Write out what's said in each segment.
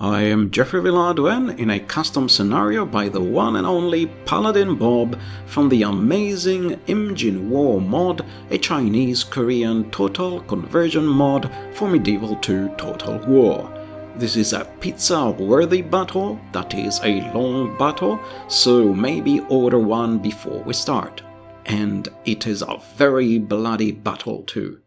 I am Jeffrey Villaduen in a custom scenario by the one and only Paladinbob from the amazing Imjin War mod, a Chinese-Korean total conversion mod for Medieval 2 Total War. This is a pizza-worthy battle, that is a long battle, so maybe order one before we start. And it is a very bloody battle too.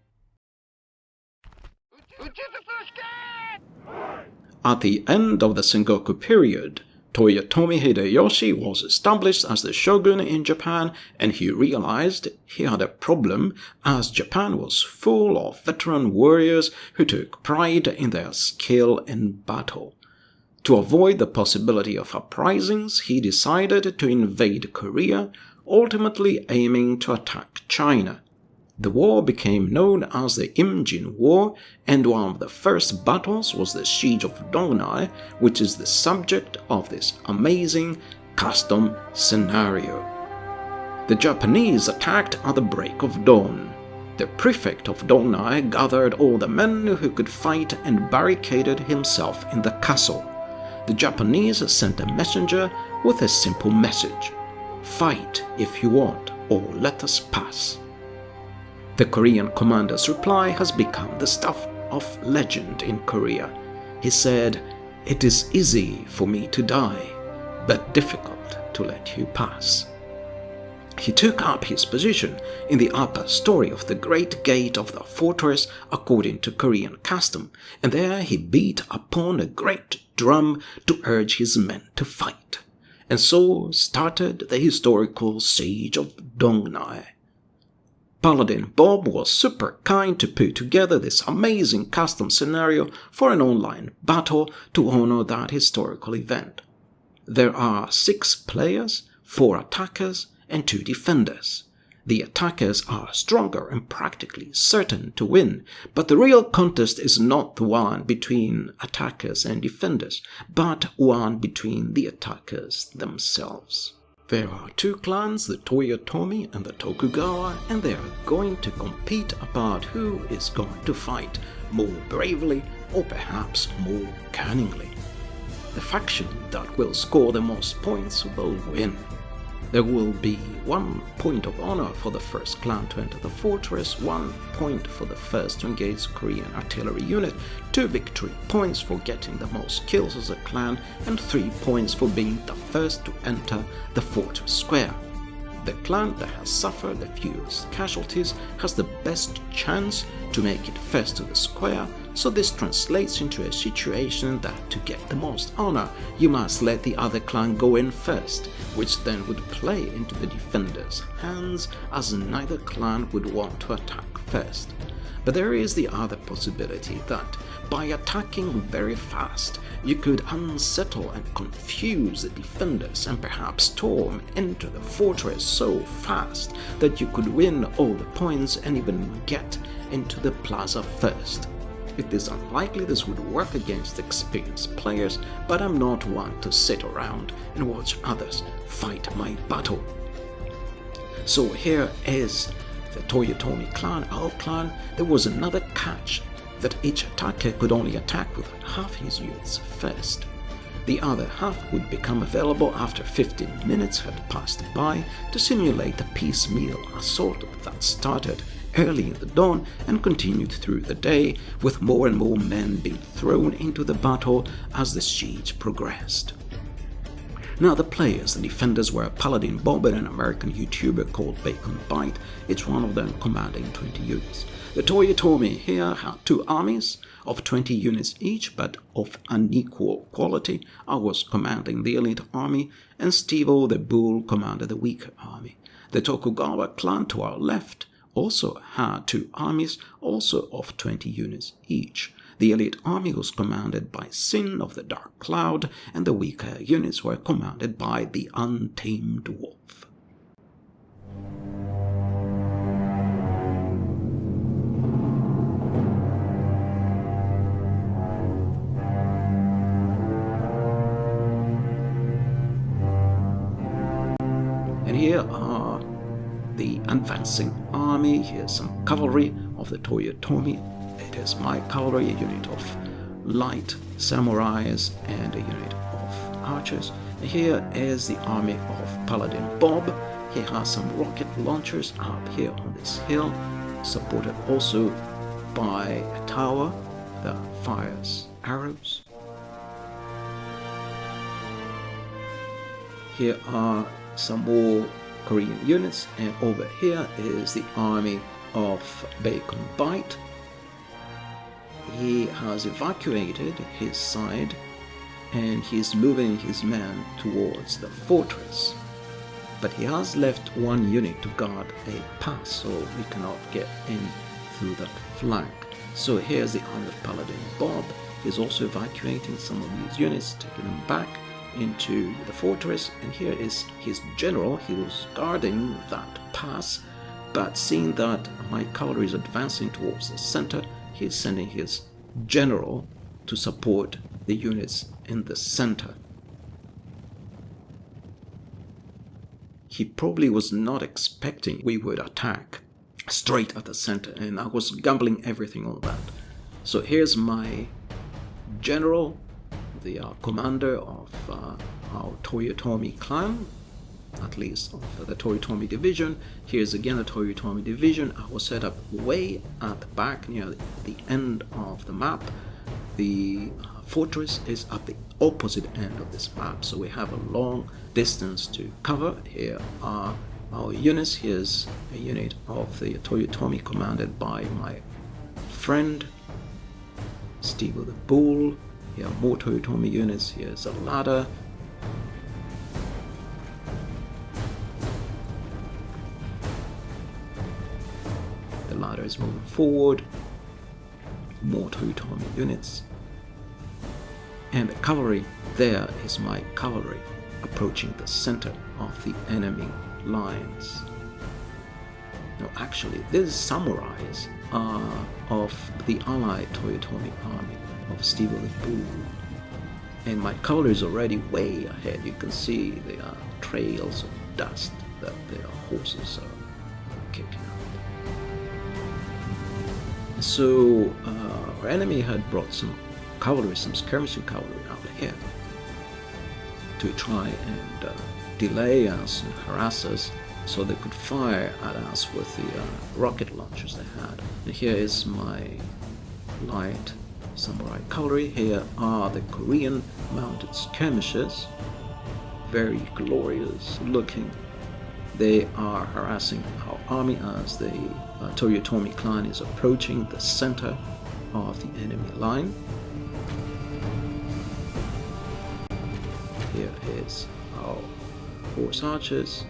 At the end of the Sengoku period, Toyotomi Hideyoshi was established as the Shogun in Japan, and he realized he had a problem as Japan was full of veteran warriors who took pride in their skill in battle. To avoid the possibility of uprisings, he decided to invade Korea, ultimately aiming to attack China. The war became known as the Imjin War, and one of the first battles was the Siege of Dongnae, which is the subject of this amazing custom scenario. The Japanese attacked at the break of dawn. The prefect of Dongnae gathered all the men who could fight and barricaded himself in the castle. The Japanese sent a messenger with a simple message: "Fight if you want, or let us pass." The Korean commander's reply has become the stuff of legend in Korea. He said, "It is easy for me to die, but difficult to let you pass." He took up his position in the upper story of the great gate of the fortress according to Korean custom, and there he beat upon a great drum to urge his men to fight. And so started the historical Siege of Dongnae. Paladinbob was super kind to put together this amazing custom scenario for an online battle to honor that historical event. There are 6 players, 4 attackers, and 2 defenders. The attackers are stronger and practically certain to win, but the real contest is not the one between attackers and defenders, but one between the attackers themselves. There are 2 clans, the Toyotomi and the Tokugawa, and they are going to compete about who is going to fight more bravely or perhaps more cunningly. The faction that will score the most points will win. There will be 1 point of honor for the first clan to enter the fortress, 1 point for the first to engage Korean artillery unit, 2 victory points for getting the most kills as a clan, and 3 points for being the first to enter the fortress square. The clan that has suffered the fewest casualties has the best chance to make it first to the square, so this translates into a situation that to get the most honor, you must let the other clan go in first, which then would play into the defenders' hands as neither clan would want to attack first. But there is the other possibility that, by attacking very fast, you could unsettle and confuse the defenders and perhaps storm into the fortress so fast that you could win all the points and even get into the plaza first. It is unlikely this would work against experienced players, but I'm not one to sit around and watch others fight my battle. So here is the Toyotomi clan, our clan. There was another catch, that each attacker could only attack with half his units first. The other half would become available after 15 minutes had passed by to simulate a piecemeal assault that started early in the dawn and continued through the day, with more and more men being thrown into the battle as the siege progressed. Now the players and defenders were Paladinbob and an American YouTuber called Bacon Bite, each one of them commanding 20 units. The Toyotomi here had 2 armies of 20 units each, but of unequal quality. I was commanding the elite army, and Steve-O the Bull commanded the weaker army. The Tokugawa clan to our left also had 2 armies, also of 20 units each. The elite army was commanded by Sin of the Dark Cloud, and the weaker units were commanded by the Untamed Wolf. And here are the advancing army. Here's some cavalry of the Toyotomi. It is my cavalry, a unit of light samurais and a unit of archers. Here is the army of Paladinbob. He has some rocket launchers up here on this hill, supported also by a tower that fires arrows. Here are some more Korean units, and over here is the army of Bacon Bite. He has evacuated his side and he's moving his men towards the fortress. But he has left one unit to guard a pass, so we cannot get in through that flank. So here's the army of Paladinbob. He's also evacuating some of these units, taking them back into the fortress. And here is his general. He was guarding that pass, but seeing that my cavalry is advancing towards the center, he's sending his general to support the units in the center. He probably was not expecting we would attack straight at the center, and I was gambling everything on that. So here's my general, the commander of our Toyotomi clan, at least of the Toyotomi division. Here's again the Toyotomi division. I was set up way at the back near the end of the map. The fortress is at the opposite end of this map, so we have a long distance to cover. Here are our units. Here's a unit of the Toyotomi commanded by my friend Steve the Bull. Here are more Toyotomi units. Here's a ladder. The ladder is moving forward. More Toyotomi units. And the cavalry, there is my cavalry approaching the center of the enemy lines. No, actually, these samurais are of the allied Toyotomi army of Steve the Bull. And my cavalry is already way ahead. You can see there are trails of dust that their horses are kicking out. So our enemy had brought some cavalry, some skirmishing cavalry out here to try and delay us and harass us so they could fire at us with the rocket launchers they had. And here is my light samurai cavalry. Here are the Korean mounted skirmishers, very glorious looking. They are harassing our army as the Toyotomi clan is approaching the center of the enemy line. Here is our horse archers,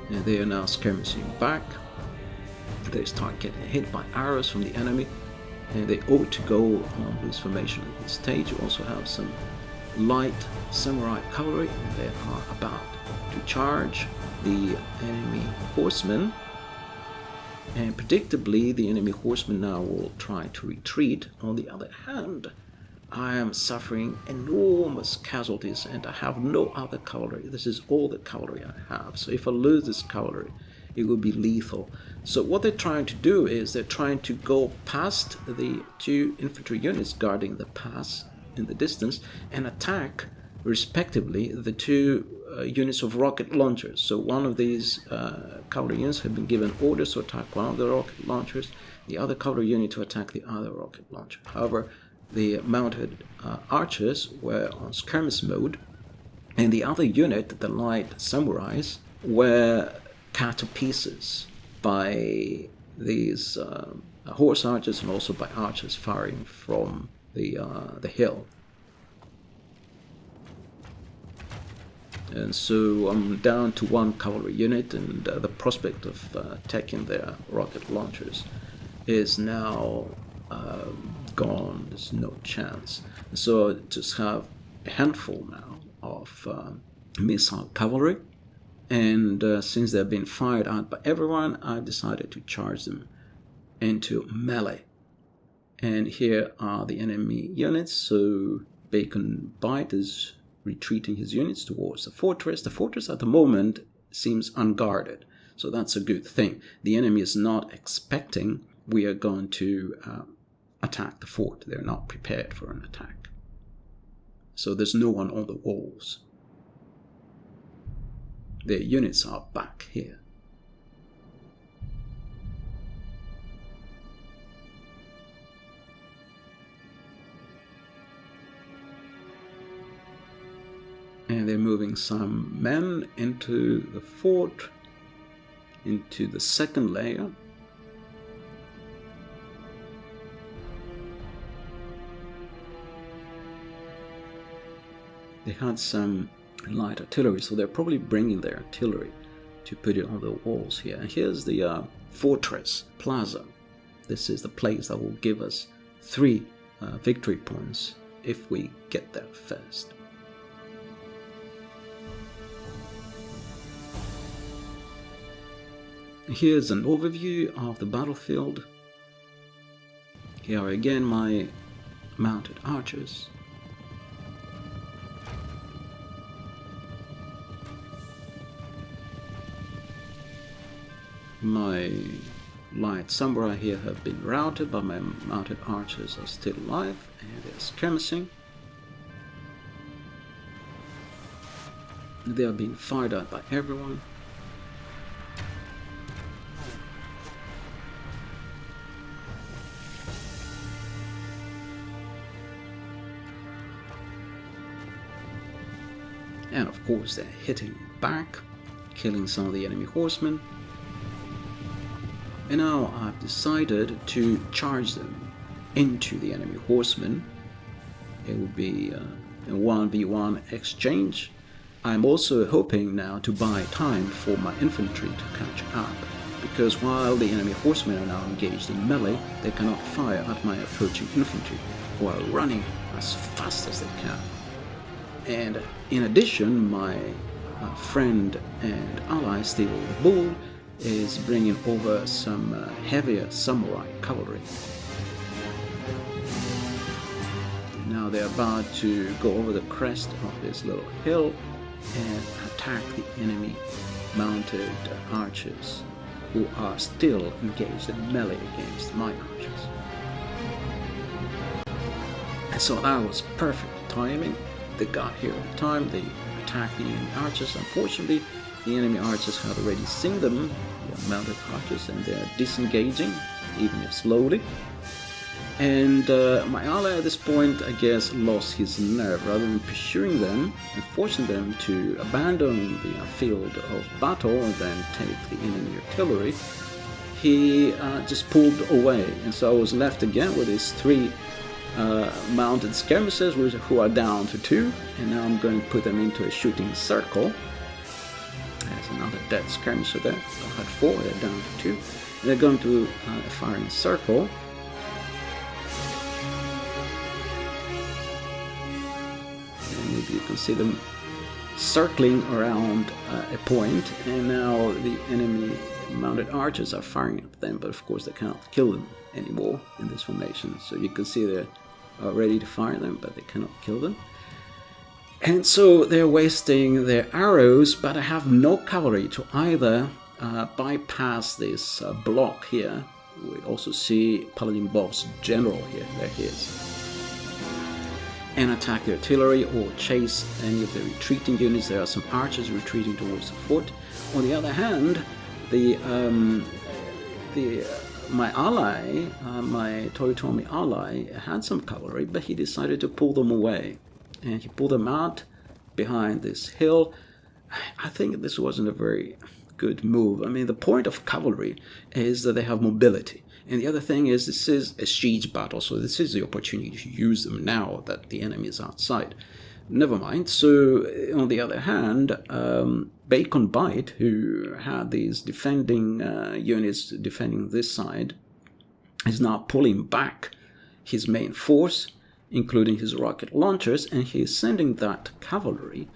and they are now skirmishing back. They start getting hit by arrows from the enemy, and they ought to go on loose formation at this stage. You also have some light samurai cavalry, and they are about to charge the enemy horsemen. And predictably, the enemy horsemen now will try to retreat. On the other hand, I am suffering enormous casualties and I have no other cavalry. This is all the cavalry I have. So if I lose this cavalry, it will be lethal. So what they're trying to do is they're trying to go past the two infantry units guarding the pass in the distance and attack, respectively, the two units of rocket launchers. So one of these cavalry units had been given orders to attack one of the rocket launchers, the other cavalry unit to attack the other rocket launcher. However, the mounted archers were on skirmish mode, and the other unit, the light samurais, were cut to pieces by these horse archers and also by archers firing from the hill. And so I'm down to one cavalry unit, and the prospect of taking their rocket launchers is now gone. There's no chance. So I just have a handful now of missile cavalry, and since they're being fired at by everyone, I've decided to charge them into melee. And here are the enemy units. So Bacon Bite is retreating his units towards the fortress. The fortress at the moment seems unguarded, so that's a good thing. The enemy is not expecting we are going to attack the fort. They're not prepared for an attack. So there's no one on the walls. Their units are back here. And they're moving some men into the fort, into the second layer. They had some light artillery, so they're probably bringing their artillery to put it on the walls here. And here's the fortress plaza. This is the place that will give us 3 victory points if we get there first. Here's an overview of the battlefield. Here are again my mounted archers. My light samurai here have been routed, but my mounted archers are still alive and they're skirmishing. They are being fired at by everyone. And of course they're hitting back, killing some of the enemy horsemen. And now I've decided to charge them into the enemy horsemen. It will be a 1v1 exchange. I'm also hoping now to buy time for my infantry to catch up, because while the enemy horsemen are now engaged in melee, they cannot fire at my approaching infantry while running as fast as they can. And in addition, my friend and ally, Steel the Bull, is bringing over some heavier samurai cavalry. Now they're about to go over the crest of this little hill and attack the enemy mounted archers, who are still engaged in melee against my archers. And so that was perfect timing. They got here in time, they attacked the enemy archers. Unfortunately, the enemy archers had already seen them, the mounted archers, and they're disengaging, even if slowly. And my ally at this point, I guess, lost his nerve. Rather than pursuing them and forcing them to abandon the field of battle and then take the enemy artillery, he just pulled away. And so I was left again with these 3 mounted skirmishers who are down to 2, and now I'm going to put them into a shooting circle. There's another dead skirmisher there. So I had 4, they're down to 2. They're going to a firing circle. And maybe you can see them circling around a point, and now the enemy mounted archers are firing at them, but of course they cannot kill them anymore in this formation. So you can see they're ready to fire them, but they cannot kill them. And so they're wasting their arrows, but I have no cavalry to either bypass this block here. We also see Paladinbob's general here, there he is, and attack the artillery or chase any of the retreating units. There are some archers retreating towards the fort. On the other hand, my ally, my Toyotomi ally, had some cavalry, but he decided to pull them away. And he pulled them out behind this hill. I think this wasn't a very good move. I mean, the point of cavalry is that they have mobility. And the other thing is, this is a siege battle, so this is the opportunity to use them now that the enemy is outside. Never mind. So, on the other hand, Bacon Bite, who had these defending units defending this side, is now pulling back his main force, including his rocket launchers, and he is sending that cavalry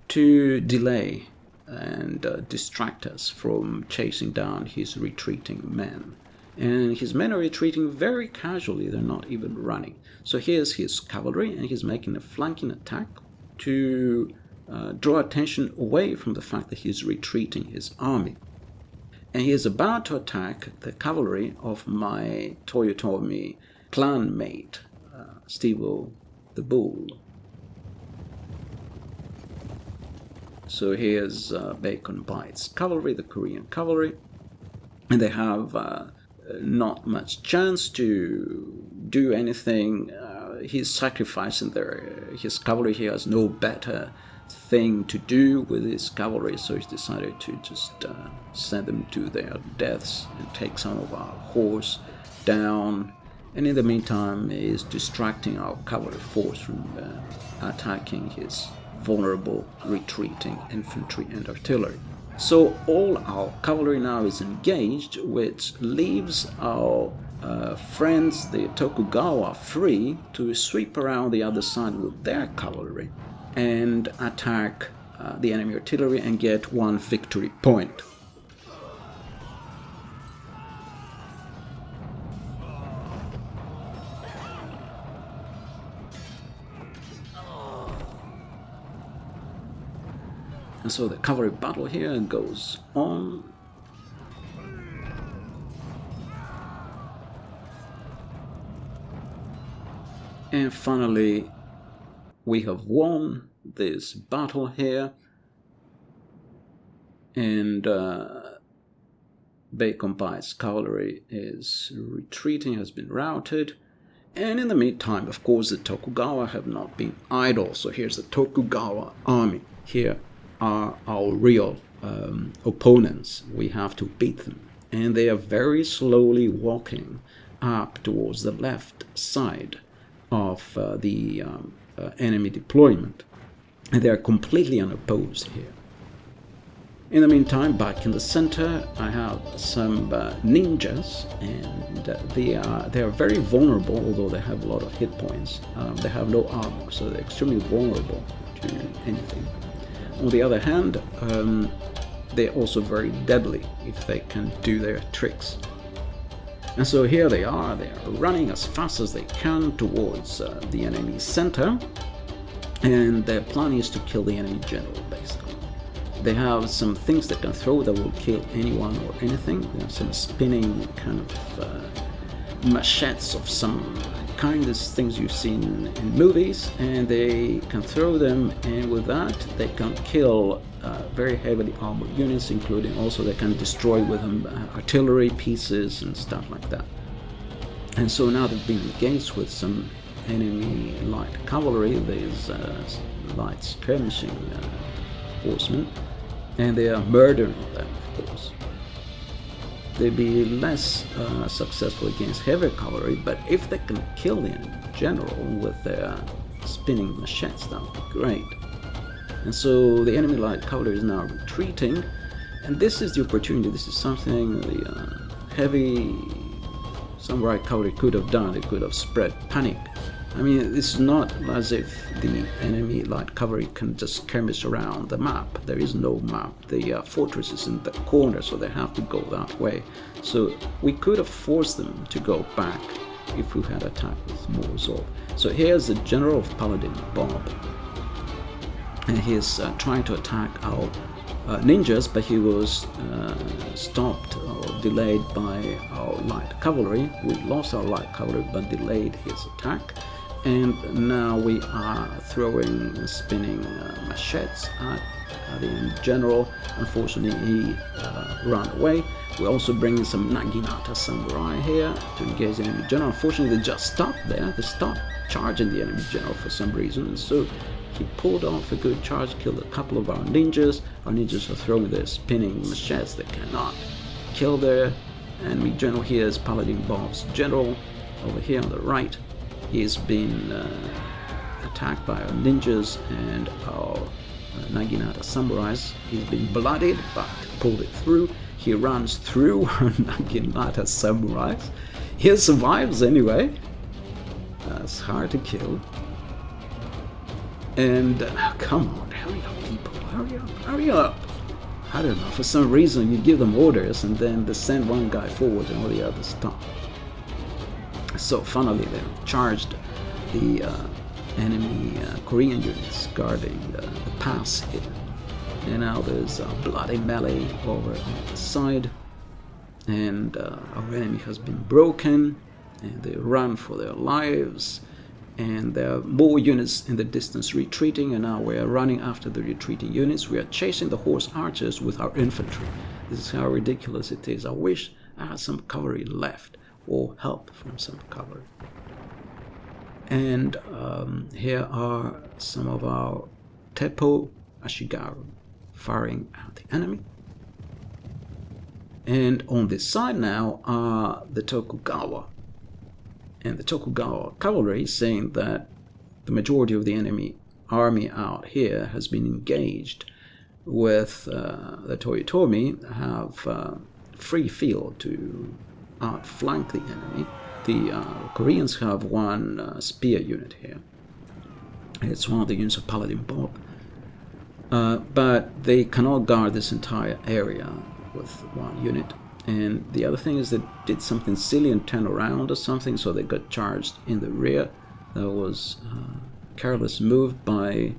to delay and distract us from chasing down his retreating men. And his men are retreating very casually, they're not even running. So here's his cavalry, and he's making a flanking attack to draw attention away from the fact that he's retreating his army. And he is about to attack the cavalry of my Toyotomi clanmate, Steve-O the Bull. So here's Bacon Bites Cavalry, the Korean cavalry, and they have not much chance to do anything. He's sacrificing his cavalry. He has no better thing to do with his cavalry, so he's decided to just send them to their deaths and take some of our horse down. And in the meantime, he's distracting our cavalry force from attacking his vulnerable retreating infantry and artillery. So all our cavalry now is engaged, which leaves our friends, the Tokugawa, free to sweep around the other side with their cavalry and attack the enemy artillery and get one victory point. And so the cavalry battle here goes on. And finally, we have won this battle here. And Bacon Bites cavalry is retreating, has been routed. And in the meantime, of course, the Tokugawa have not been idle. So here's the Tokugawa army. Here are our real opponents. We have to beat them. And they are very slowly walking up towards the left side of the enemy deployment. And they are completely unopposed here. In the meantime, back in the center, I have some ninjas, and they are very vulnerable, although they have a lot of hit points. They have no armor, so they're extremely vulnerable to anything. On the other hand, they're also very deadly if they can do their tricks. And so here they are running as fast as they can towards the enemy center, and their plan is to kill the enemy general, basically. They have some things they can throw that will kill anyone or anything. They have some spinning kind of machetes of some kind, these things you've seen in movies, and they can throw them, and with that they can kill very heavily armored units, including also they can destroy with them artillery pieces and stuff like that. And so now they've been engaged with some enemy light cavalry, these light skirmishing horsemen, and they are murdering them, of course. They'd be less successful against heavy cavalry, but if they can kill the enemy general with their spinning machetes, that would be great. And so the enemy light cavalry is now retreating, and this is the opportunity. This is something the heavy samurai cavalry could have done. It could have spread panic. I mean, it's not as if the enemy light cavalry can just skirmish around the map. There is no map. The fortress is in the corner, so they have to go that way. So we could have forced them to go back if we had attacked with more resolve. So here's the general of Paladinbob, and he's trying to attack our ninjas, but he was stopped or delayed by our light cavalry. We lost our light cavalry, but delayed his attack. And now we are throwing spinning machetes at the enemy general. Unfortunately, he ran away. We're also bringing some Naginata samurai here to engage the enemy general. Unfortunately, they just stopped there. They stopped charging the enemy general for some reason. So he pulled off a good charge, killed a couple of our ninjas. Our ninjas are throwing their spinning machetes. They cannot kill their enemy general. Here is Paladinbob's general over here on the right. He's been attacked by our ninjas and our Naginata samurais. He's been bloodied, but pulled it through. He runs through our Naginata samurais. He survives anyway. That's hard to kill. And come on, hurry up, people, hurry up. I don't know, for some reason you give them orders and then they send one guy forward and all the others stop. So finally they charged the enemy Korean units guarding the pass here. And now there's a bloody melee over on the side, and our enemy has been broken. and they run for their lives. And there are more units in the distance retreating, and now we are running after the retreating units. We are chasing the horse archers with our infantry. This is how ridiculous it is. I wish I had some cavalry left, or help from some cavalry. And here are some of our Teppo Ashigaru firing at the enemy. And on this side now are the Tokugawa. And the Tokugawa cavalry saying that the majority of the enemy army out here has been engaged with the Toyotomi, have free field to outflank the enemy. The Koreans have one spear unit here. It's one of the units of Paladinbob. But they cannot guard this entire area with one unit. And the other thing is they did something silly and turned around or something, so they got charged in the rear. That was a careless move by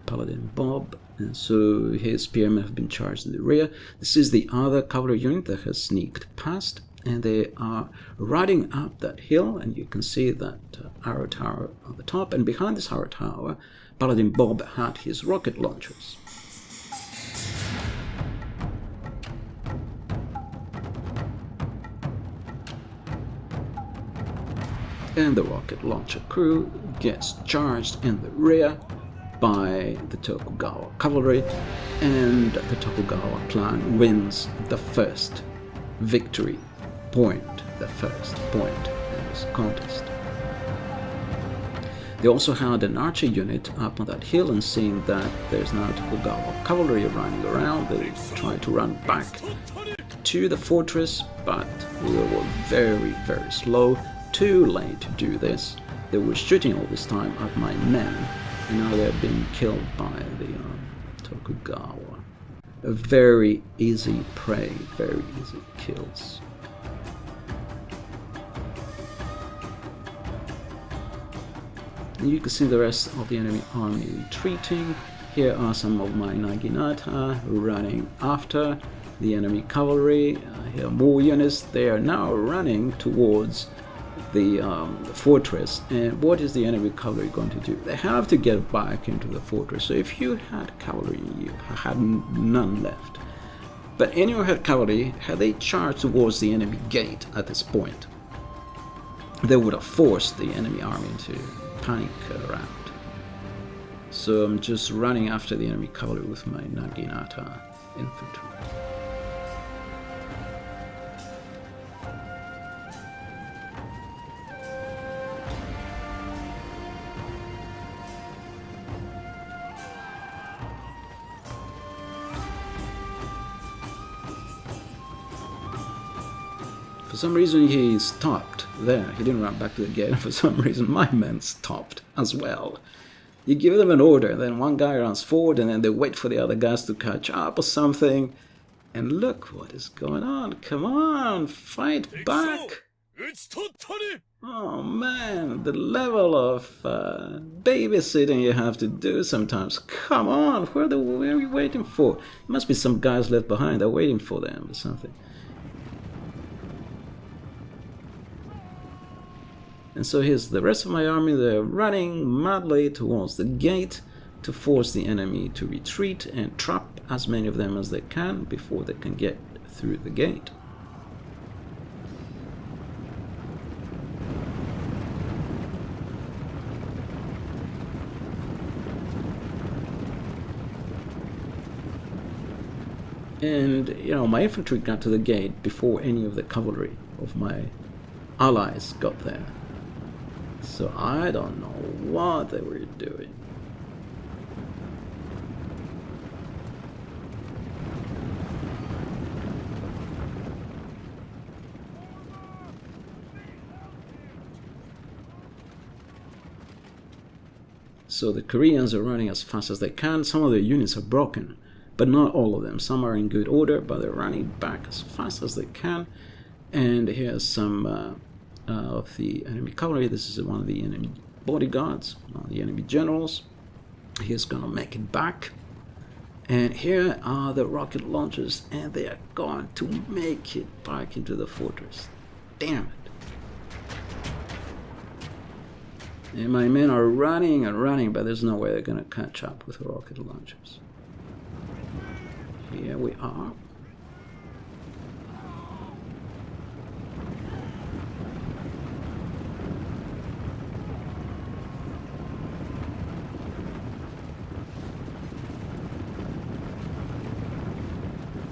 Paladinbob, and so his spearmen have been charged in the rear. This is the other cavalry unit that has sneaked past, and they are riding up that hill, and you can see that arrow tower on the top, and behind this arrow tower, Paladinbob had his rocket launchers. And the rocket launcher crew gets charged in the rear by the Tokugawa cavalry, and the Tokugawa clan wins the first victory point, the first point in this contest. They also had an archer unit up on that hill, and seeing that there's now Tokugawa cavalry running around, they try to run back to the fortress, but we were very, very slow. Too late to do this. They were shooting all this time at my men, and now they're being killed by the Tokugawa. A very easy prey, very easy kills. And you can see the rest of the enemy army retreating. Here are some of my Naginata running after the enemy cavalry. Here are more units. They are now running towards the fortress. And what is the enemy cavalry going to do? They have to get back into the fortress. So if you had cavalry, you had none left. But anyone who had cavalry, had they charged towards the enemy gate at this point, they would have forced the enemy army to panic around. So I'm just running after the enemy cavalry with my Naginata infantry. For some reason he stopped there. He didn't run back to the gate. For some reason my men stopped as well. You give them an order, then one guy runs forward, and then they wait for the other guys to catch up or something. And look what is going on. Come on, fight back. Oh man, the level of babysitting you have to do sometimes. Come on, where are you waiting for? There must be some guys left behind. They're waiting for them or something. And so here's the rest of my army. They're running madly towards the gate to force the enemy to retreat and trap as many of them as they can before they can get through the gate. And, you know, my infantry got to the gate before any of the cavalry of my allies got there. So I don't know what they were doing. So the Koreans are running as fast as they can. Some of their units are broken, but not all of them. Some are in good order, but they're running back as fast as they can. And here's some of the enemy cavalry. This is one of the enemy bodyguards, one of the enemy generals. He's gonna make it back. And here are the rocket launchers, and they are going to make it back into the fortress. Damn it. And my men are running and running, but there's no way they're gonna catch up with rocket launchers. Here we are.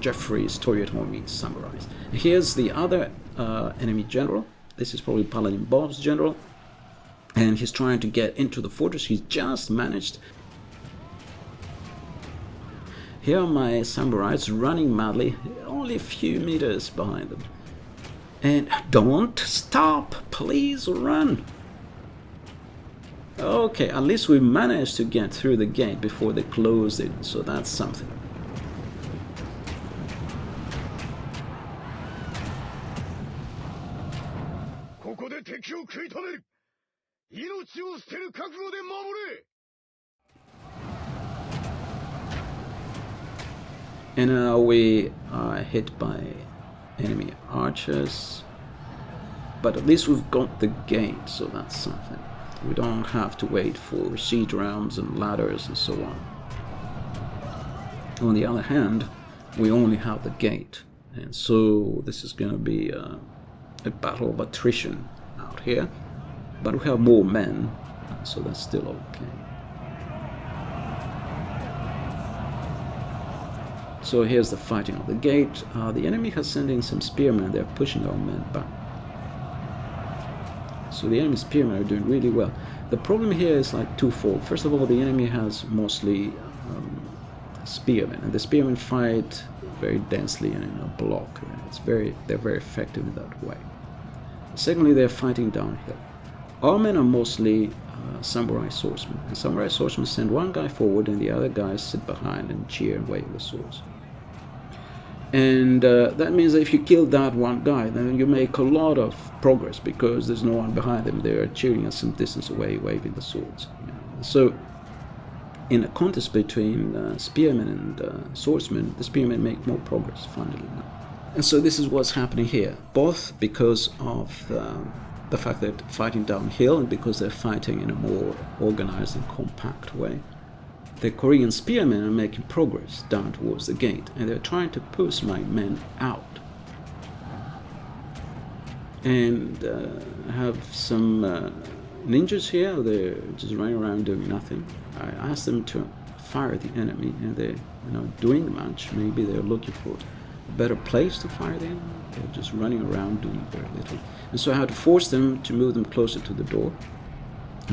Jeffrey's Toyotomi samurais. Here's the other enemy general. This is probably Paladinbob's general. And he's trying to get into the fortress. He's just managed. Here are my samurais running madly, only a few meters behind them. And don't stop, please run. Okay, at least we managed to get through the gate before they closed it, so that's something. And now we are hit by enemy archers, but at least we've got the gate, so that's something. We don't have to wait for siege rounds and ladders and so on. On the other hand, we only have the gate, and so this is going to be a battle of attrition out here, but we have more men, so that's still okay. So here's the fighting of the gate. The enemy has sent in some spearmen. They're pushing our men back. So the enemy spearmen are doing really well. The problem here is like twofold. First of all, the enemy has mostly spearmen, and the spearmen fight very densely and in a block. They're very effective in that way. Secondly, they're fighting downhill. Our men are mostly samurai swordsmen. And samurai swordsmen send one guy forward and the other guys sit behind and cheer and wave the swords. And that means that if you kill that one guy, then you make a lot of progress because there's no one behind them. They're cheering us some distance away, waving the swords. So in a contest between spearmen and swordsmen, the spearmen make more progress, funnily enough. And so this is what's happening here, both because of the fact that fighting downhill and because they're fighting in a more organized and compact way. The Korean spearmen are making progress down towards the gate, and they're trying to push my men out. And I have some ninjas here. They're just running around doing nothing. I asked them to fire the enemy, and they're doing much. Maybe they're looking for a better place to fire the enemy. They're just running around doing very little. And so I had to force them to move them closer to the door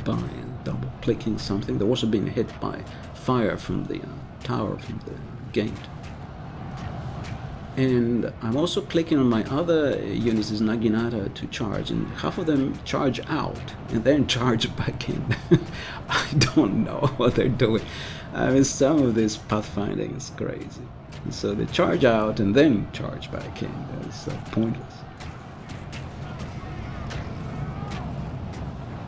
by double-clicking something. They're also being hit by fire from the tower, from the gate. And I'm also clicking on my other units, is Naginata, to charge, and half of them charge out and then charge back in. I don't know what they're doing. I mean, some of this pathfinding is crazy. And so they charge out and then charge back in. That's pointless.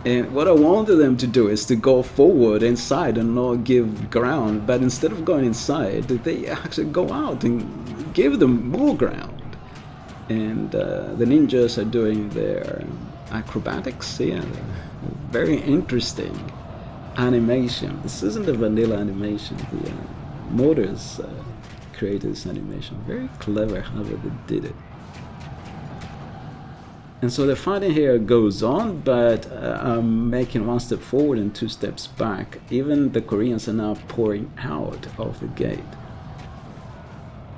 And what I wanted them to do is to go forward inside and not give ground, but instead of going inside, they actually go out and give them more ground. And the ninjas are doing their acrobatics here. Very interesting animation. This isn't a vanilla animation. The modders created this animation. Very clever how they did it. And so the fighting here goes on, but I'm making one step forward and two steps back. Even the Koreans are now pouring out of the gate.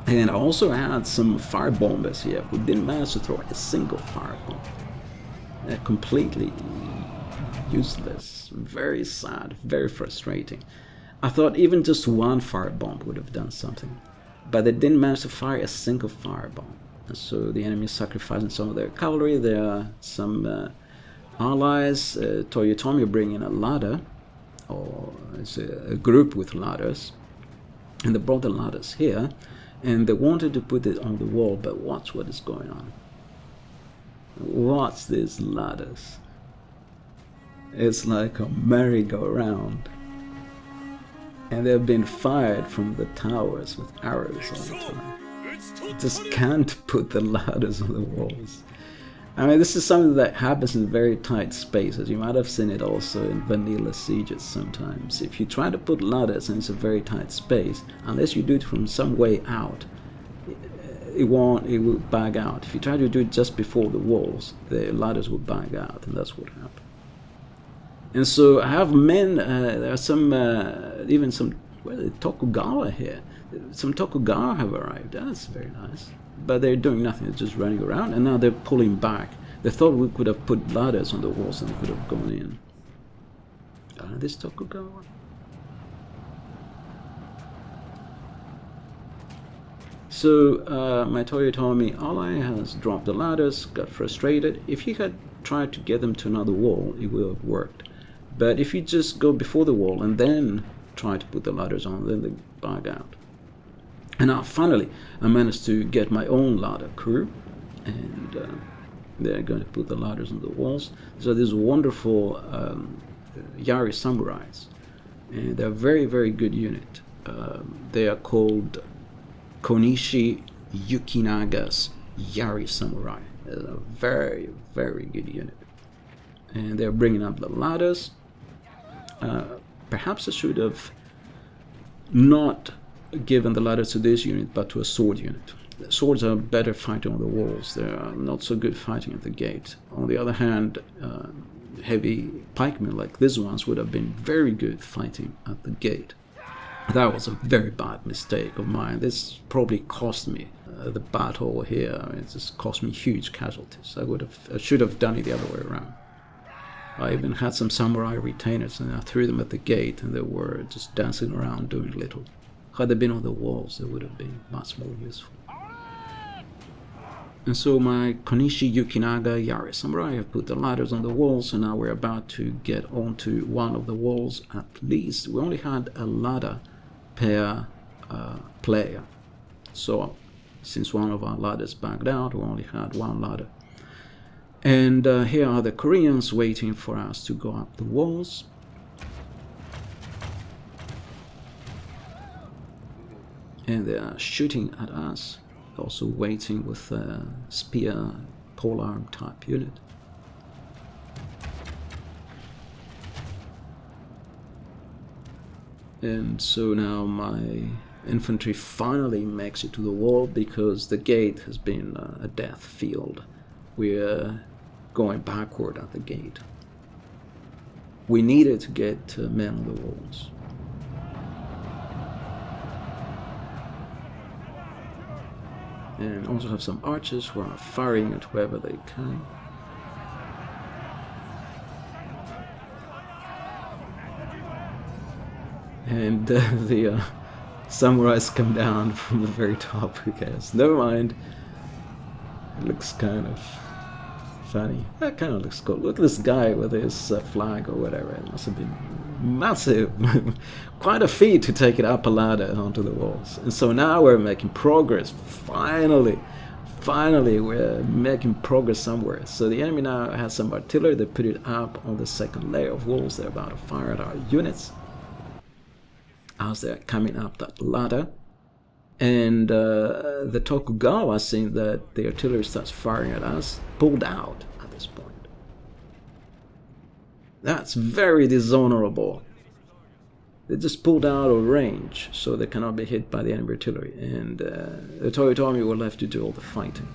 And I also had some firebombers here who didn't manage to throw a single firebomb. They're completely useless. Very sad, very frustrating. I thought even just one firebomb would have done something, but they didn't manage to fire a single firebomb. And so the enemy is sacrificing some of their cavalry. There are some allies. Toyotomi bringing a ladder, or it's a group with ladders, and they brought the ladders here, and they wanted to put it on the wall, but watch what is going on. Watch these ladders. It's like a merry-go-round, and they've been fired from the towers with arrows all the time. Just can't put the ladders on the walls. I mean, this is something that happens in very tight spaces. You might have seen it also in vanilla sieges sometimes. If you try to put ladders and it's a very tight space, unless you do it from some way out, it will bag out. If you try to do it just before the walls, the ladders will bag out, and that's what happened. And so I have men, there are some, even some, well, Tokugawa here. Some Tokugawa have arrived. That's very nice. But they're doing nothing, they're just running around, and now they're pulling back. They thought we could have put ladders on the walls and they could have gone in. This Tokugawa. So my Toyotomi ally has dropped the ladders, got frustrated. If he had tried to get them to another wall, it would have worked. But if you just go before the wall and then try to put the ladders on, then they bug out. And now finally I managed to get my own ladder crew, and they're going to put the ladders on the walls. So these wonderful Yari samurais, and they're a very, very good unit. They are called Konishi Yukinaga's Yari samurai. It's a very, very good unit. And they're bringing up the ladders. Perhaps I should have not given the ladder to this unit, but to a sword unit. The swords are better fighting on the walls. They are not so good fighting at the gate. On the other hand, heavy pikemen like these ones would have been very good fighting at the gate. That was a very bad mistake of mine. This probably cost me the battle here. I mean, it just cost me huge casualties. I should have done it the other way around. I even had some samurai retainers, and I threw them at the gate, and they were just dancing around doing little. Had they been on the walls, they would have been much more useful. And so my Konishi Yukinaga Yari samurai have put the ladders on the walls, and now we're about to get onto one of the walls at least. We only had a ladder per player. So since one of our ladders backed out, we only had one ladder. And here are the Koreans waiting for us to go up the walls. And they are shooting at us, also waiting with a spear polearm type unit. And so now my infantry finally makes it to the wall, because the gate has been a death field. We're going backward at the gate. We needed to get men on the walls. And also have some archers who are firing at whoever they can. And the samurais come down from the very top. Who cares? Never mind. It looks kind of funny. That kind of looks cool. Look at this guy with his flag or whatever. It must have been massive. Quite a feat to take it up a ladder onto the walls. And so now we're making progress. Finally we're making progress somewhere. So the enemy now has some artillery. They put it up on the second layer of walls. They're about to fire at our units as they're coming up that ladder. And the Tokugawa, seeing that the artillery starts firing at us, pulled out at this point. That's very dishonorable. They just pulled out of range, so they cannot be hit by the enemy artillery. And the Toyotomi were left to do all the fighting.